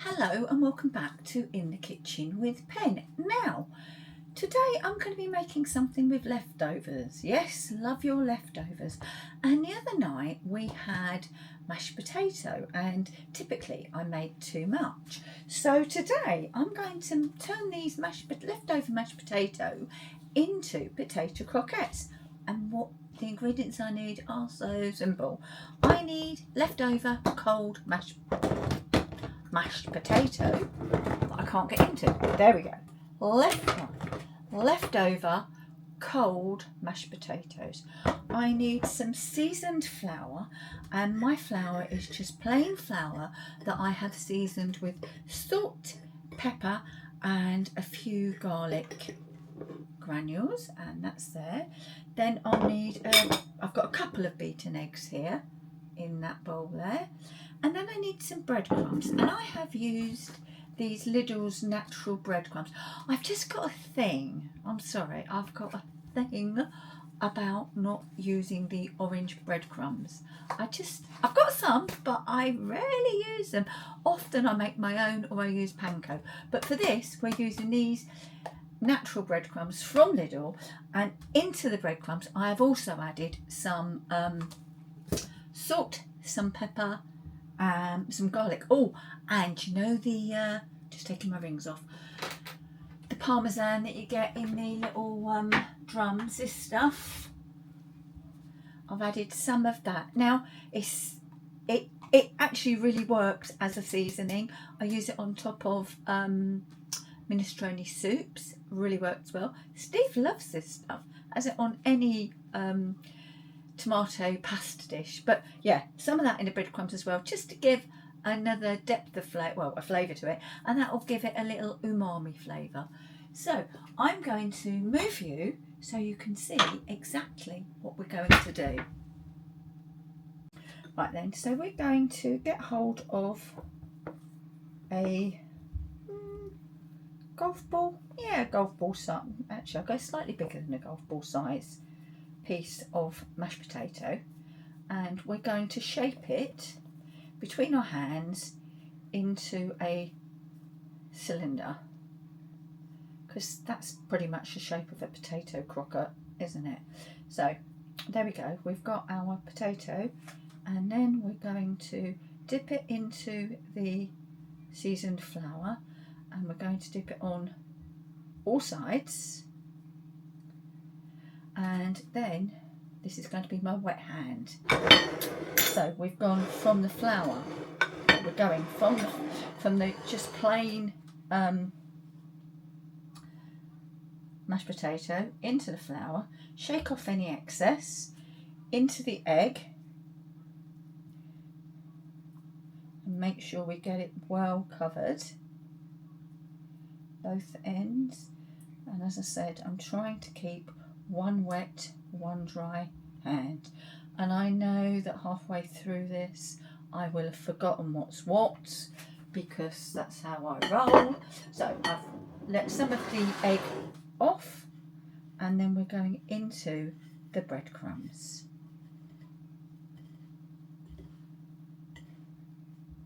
Hello and welcome back to In the Kitchen with Pen. Now, today I'm going to be making something with leftovers. Yes, love your leftovers. And the other night we had mashed potato, and typically I made too much. So today I'm going to turn these leftover mashed potato into potato croquettes. And what the ingredients I need are so simple. I need leftover cold mashed potato that I can't get into. There we go. Leftover cold mashed potatoes. I need some seasoned flour, and my flour is just plain flour that I have seasoned with salt, pepper and a few garlic granules, and that's there. Then I'll need I've got a couple of beaten eggs here in that bowl there. And then I need some breadcrumbs, and I have used these Lidl's natural breadcrumbs. I've just got a thing, I've got a thing about not using the orange breadcrumbs. I've got some, but I rarely use them. Often I make my own or I use panko. But for this, we're using these natural breadcrumbs from Lidl, and into the breadcrumbs I have also added some salt, some pepper, some garlic. Oh, and you know the just taking my rings off, the parmesan that you get in the little drums, this stuff, I've added some of that. Now it actually really works as a seasoning. I use it on top of minestrone soups. Really works well. Steve loves this stuff. Has it on any tomato pasta dish. But yeah, some of that in the breadcrumbs as well, just to give another depth of flavour, well, a flavour to it, and that will give it a little umami flavour. So I'm going to move you so you can see exactly what we're going to do. Right then, so we're going to get hold of a golf ball. Yeah, golf ball size. Actually, I'll go slightly bigger than a golf ball size piece of mashed potato, and we're going to shape it between our hands into a cylinder, because that's pretty much the shape of a potato croquette, isn't it? So there we go, we've got our potato, and then we're going to dip it into the seasoned flour, and we're going to dip it on all sides. And then this is going to be my wet hand. So we've gone from the flour, we're going from the just plain mashed potato into the flour, shake off any excess, into the egg, and make sure we get it well covered, both ends. And as I said, I'm trying to keep one wet, one dry hand. And I know that halfway through this I will have forgotten what's what, because that's how I roll. So I've let some of the egg off, and then we're going into the breadcrumbs.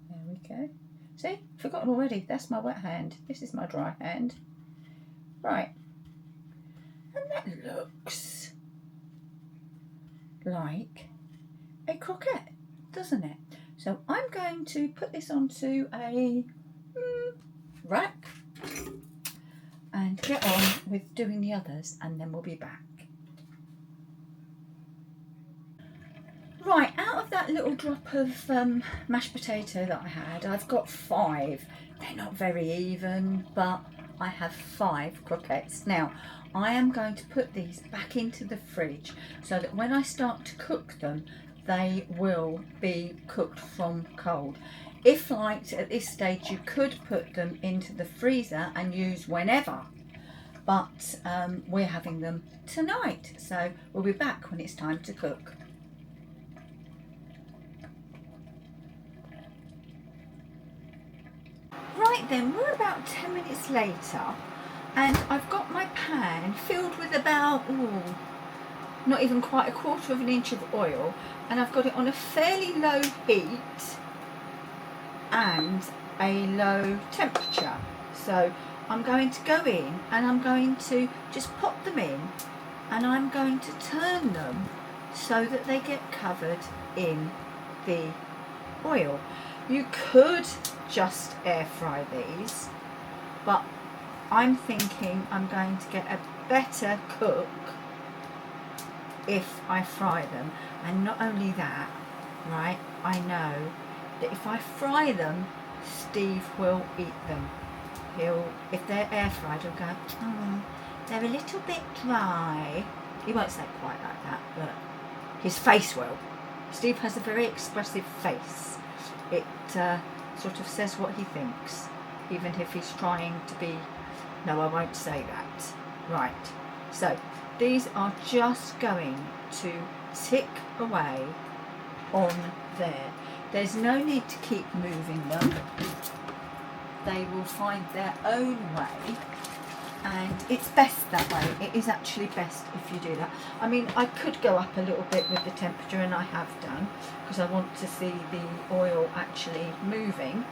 There we go. See, forgotten already. That's my wet hand. This is my dry hand. Right. And that looks like a croquette, doesn't it? So I'm going to put this onto a rack and get on with doing the others, and then we'll be back. Right, out of that little drop of mashed potato that I had, I've got 5. They're not very even, but I have 5 croquettes. Now, I am going to put these back into the fridge so that when I start to cook them, they will be cooked from cold. If liked, at this stage you could put them into the freezer and use whenever, but we're having them tonight, so we'll be back when it's time to cook. Right then, we're about 10 minutes later, and I've got my pan filled with about not even quite a quarter of an inch of oil, and I've got it on a fairly low heat, and a low temperature. So I'm going to go in and I'm going to just pop them in, and I'm going to turn them so that they get covered in the oil. You could just air fry these, but I'm thinking I'm going to get a better cook if I fry them. And not only that, right, I know that if I fry them, Steve will eat them. If they're air fried, he'll go, oh, they're a little bit dry. He won't say quite like that, but his face will. Steve has a very expressive face. It sort of says what he thinks, even if he's trying to be, no, I won't say that. Right, so these are just going to tick away on there. There's no need to keep moving them. They will find their own way, and it's best that way. It is actually best if you do that. I mean, I could go up a little bit with the temperature, and I have done, because I want to see the oil actually moving,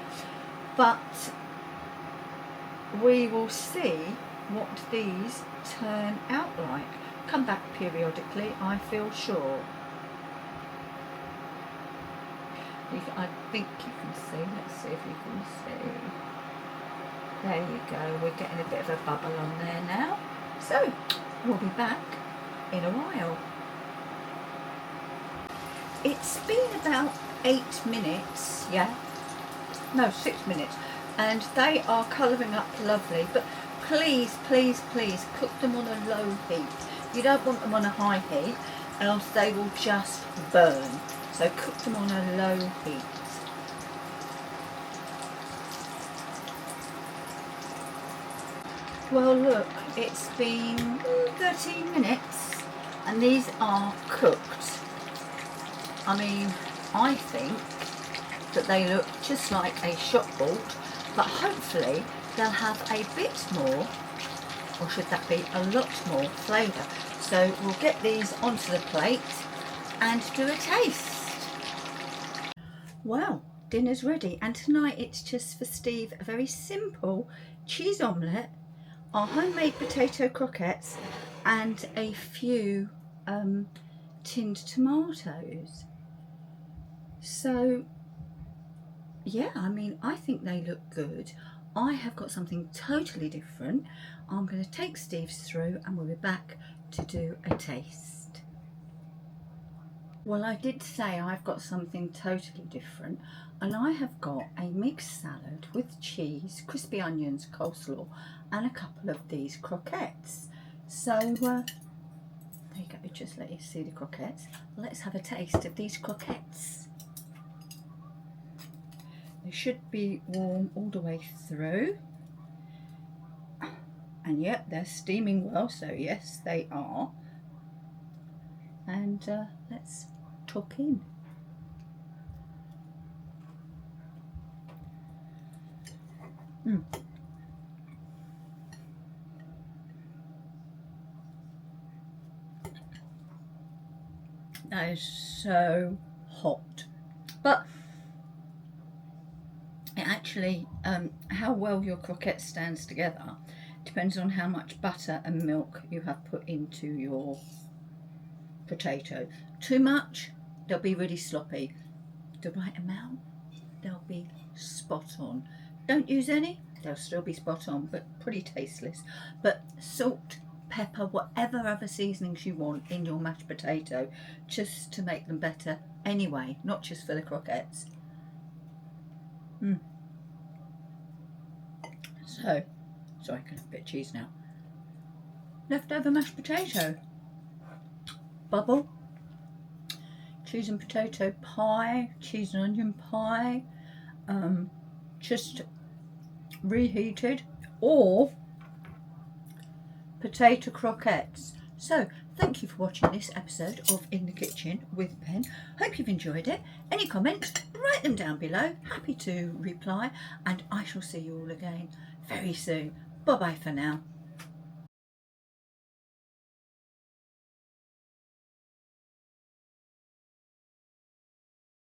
but we will see what these turn out like. Come back periodically, I feel sure. I think you can see. Let's see if you can see. There you go. We're getting a bit of a bubble on there now. So we'll be back in a while. It's been about 8 minutes, yeah? No, 6 minutes. And they are colouring up lovely. But please, please, please cook them on a low heat. You don't want them on a high heat, else they will just burn. So cook them on a low heat. Well, look, it's been 13 minutes and these are cooked. I mean, I think that they look just like a shop bought, but hopefully they'll have a bit more, or should that be a lot more, flavour. So we'll get these onto the plate and do a taste. Well, dinner's ready, and tonight it's just for Steve a very simple cheese omelette, our homemade potato croquettes, and a few tinned tomatoes. So yeah, I mean, I think they look good. I have got something totally different. I'm going to take Steve's through and we'll be back to do a taste. Well, I did say I've got something totally different, and I have got a mixed salad with cheese, crispy onions, coleslaw, and a couple of these croquettes. So there you go, just let you see the croquettes. Let's have a taste of these croquettes. They should be warm all the way through, and yep, they're steaming well, so yes they are. And let's tuck in. That is so hot, but it actually, how well your croquette stands together depends on how much butter and milk you have put into your potato. Too much, they'll be really sloppy. The right amount, they'll be spot on. Don't use any, they'll still be spot on, but pretty tasteless. But salt, pepper, whatever other seasonings you want in your mashed potato, just to make them better anyway, not just for the croquettes. So, sorry, I can have a bit of cheese now. Leftover mashed potato, bubble, cheese and potato pie, cheese and onion pie, just reheated, or potato croquettes. So thank you for watching this episode of In the Kitchen with Pen. Hope you've enjoyed it. Any comments, write them down below, happy to reply, and I shall see you all again very soon. Bye bye for now.